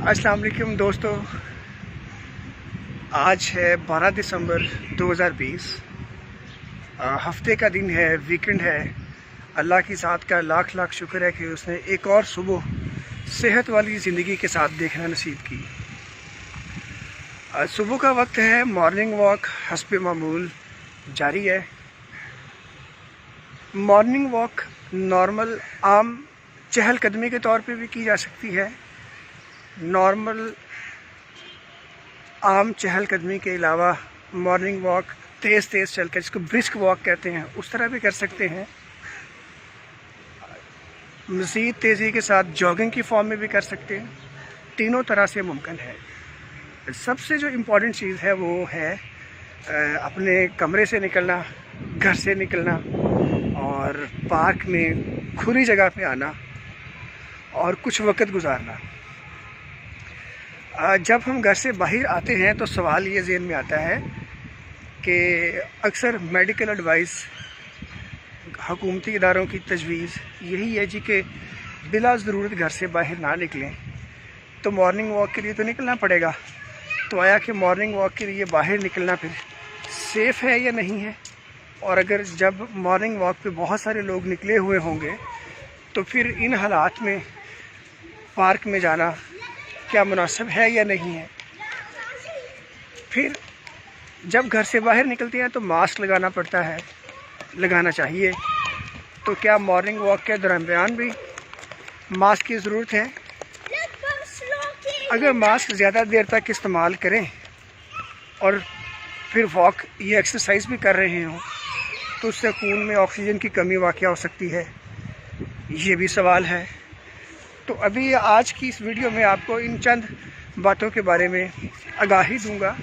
अस्सलाम वालेकुम दोस्तों, आज है 12 दिसंबर 2020। हफ्ते का दिन है, वीकेंड है। अल्लाह की ज़ात का लाख लाख शुक्र है कि उसने एक और सुबह सेहत वाली ज़िंदगी के साथ देखना नसीब की। सुबह का वक्त है, मॉर्निंग वॉक हस्ब मामूल जारी है। मॉर्निंग वॉक नॉर्मल आम चहलकदमी के तौर पे भी की जा सकती है। नॉर्मल आम चहलकदमी के अलावा मॉर्निंग वॉक तेज़ तेज़ चलकर, जिसको ब्रिस्क वॉक कहते हैं, उस तरह भी कर सकते हैं। मज़ीद तेज़ी के साथ जॉगिंग की फॉर्म में भी कर सकते हैं। तीनों तरह से मुमकिन है। सबसे जो इम्पोर्टेंट चीज़ है वो है अपने कमरे से निकलना, घर से निकलना और पार्क में खुली जगह पे आना और कुछ वक्त गुजारना। जब हम घर से बाहर आते हैं तो सवाल ये ज़हन में आता है कि अक्सर मेडिकल एडवाइस, हुकूमती इदारों की तजवीज़ यही है जी कि बिला ज़रूरत घर से बाहर ना निकलें। तो मॉर्निंग वॉक के लिए तो निकलना पड़ेगा। तो आया कि मॉर्निंग वॉक के लिए बाहर निकलना फिर सेफ़ है या नहीं है, और अगर जब मॉर्निंग वॉक पे बहुत सारे लोग निकले हुए होंगे तो फिर इन हालात में पार्क में जाना क्या मुनासिब है या नहीं है। फिर जब घर से बाहर निकलते हैं तो मास्क लगाना पड़ता है, लगाना चाहिए। तो क्या मॉर्निंग वॉक के दरमियान भी मास्क की ज़रूरत है? अगर मास्क ज़्यादा देर तक इस्तेमाल करें और फिर वॉक ये एक्सरसाइज भी कर रहे हों तो उससे खून में ऑक्सीजन की कमी वाक़या हो सकती है, ये भी सवाल है। तो अभी आज की इस वीडियो में आपको इन चंद बातों के बारे में आगाही दूंगा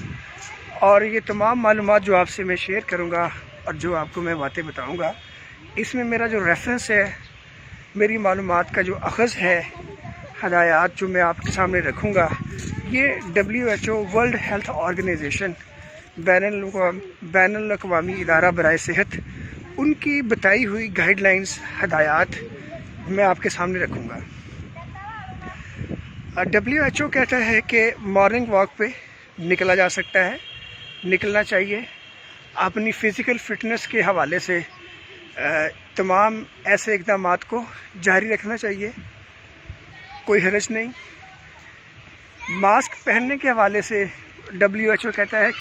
और ये तमाम मालूमात जो आपसे मैं शेयर करूंगा और जो आपको मैं बातें बताऊंगा, इसमें मेरा जो रेफरेंस है, मेरी मालूमात का जो अख़ज़ है, हदायत जो मैं आपके सामने रखूंगा, ये WHO वर्ल्ड हेल्थ ऑर्गेनाइजेशन, बैनुल अक़वामी इदारा बराए सेहत, उनकी बताई हुई गाइडलाइंस, हदायत मैं आपके सामने रखूंगा। WHO कहता है कि मॉर्निंग वॉक पे निकला जा सकता है, निकलना चाहिए। अपनी फ़िज़िकल फ़िटनेस के हवाले से तमाम ऐसे इक़दामात को जारी रखना चाहिए, कोई हरज नहीं। मास्क पहनने के हवाले से WHO कहता है